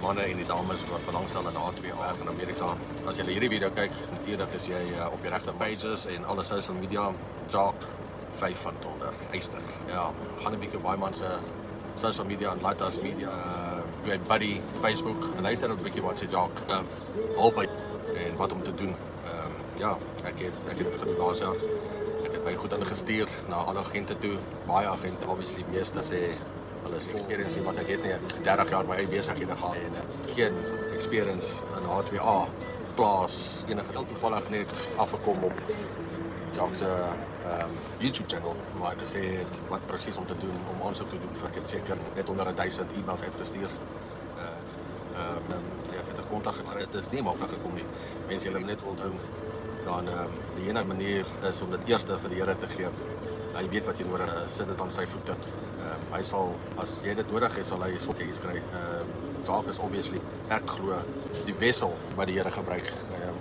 manne en die dames wat belangstel in A2A in Amerika. As jy hierdie video kyk, natuurlik is jy op die regte pages en alle social media, Jock 500 Eyster. Ja, gaan 'n bietjie baie man se social media en Lighthouse Media, my buddy Facebook en luister 'n bietjie wat sê Jock help my en wat om te doen. Ja, ek het dit gedoen laas jaar. Ek het baie goed ingestuur na alle agente toe. Baie agente, obviously meeste sê hulle is experience wat ek het nie. Ek het 30 jaar my eie besighede gehad en geen experience in H2A plaas enige toevallig net afgekom op Jock se YouTube channel waar ek gesê het wat presies om te doen om aansoek te doen vir ek het seker net onder 1000 e-mails uitgestuur. Ek het 'n kontak gekry. Dit is nie maklik gekom nie. Mense hulle net onthou dan die enige manier is om dit eers vir die Here te gee. Hy weet wat jy nodig sit dit aan sy voete. Hy sal, as jy dit nodig het, sal hy soms iets kry. Jock is obviously, ek glo, die wissel wat die Here gebruik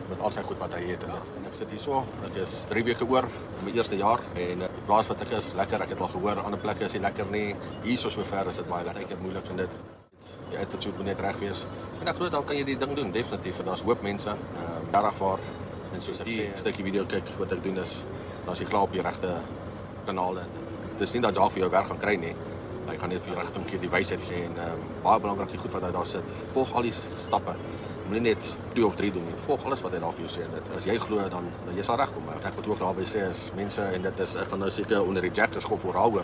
met al sy goed wat hy het. En ek sit hier so, ek is 3 weke oor in my eerste jaar en die plaas wat ek is, lekker, ek het al gehoor, ander plekke is nie lekker nie. Hier so ver is dit baie lekker, ek het moeilik in dit. Die attitude moet net reg wees. En ek glo dan kan jy die ding doen, definitief. Daar's hoop mense, regtig waar. En soos ek sê, 'n stukkie video kyk wat ek doen is, dan is jy klaar op die regte kanale. Dis nie dat Jock vir jou werk gaan kry nie. Hy gaan net vir jou rigting gee, die wysheid gee en baie belangrik die goed wat hy daar sit. Volg al die stappe. Moenie net 2 of 3 doen nie. Volg alles wat hy daar vir jou sê en dit. As jy glo dan jy sal regkom. Ek moet ook daarby sê as mense en dit is ek gaan nou seker onder die jack geskof voor daaroor.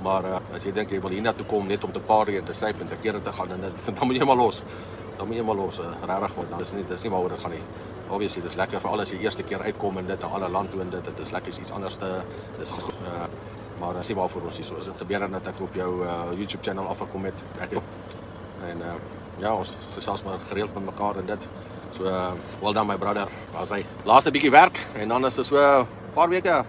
Maar as jy dink jy wil hiernatoe kom net om te party en te syp en te kere te gaan en dit, dan moet jy maar los. Dan moet jy maar los. Regtig want dis nie waaroor dit gaan nie. Obviously dis lekker vir al as jy eerste keer uitkom en dit 'n ander land toe en dit is lekker iets anders te dis goed. Maar sê waarvoor ons hier so is. Dit gebeur dat ek op jou YouTube channel afgekom het. En ja, ons gesels maar gereeld met mekaar en dit. So well done my brother. Was hy laaste bietjie werk en dan is dit so 'n paar weke